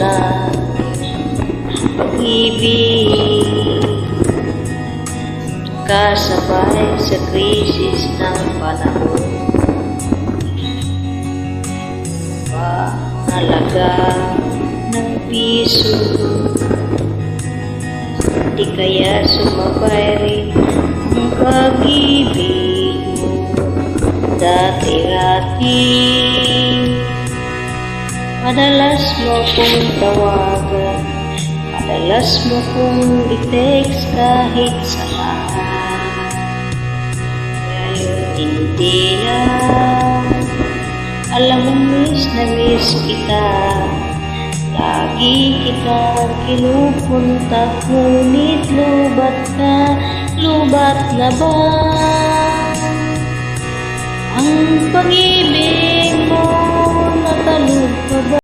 na pag-ibig, kasabay sa krisis ng panahon. Mahalaga ng piso, di kaya sumabay rin ang pag-ibig mo. Dati-dati madalas mo kong tawagan, madalas mo kong i-text kahit saan. Ngayon hindi na, alam mo miss na miss kita. Lagi kitang kinupunta, ngunit lubat na ba ang pag-ibig mo? Natalog pa ba?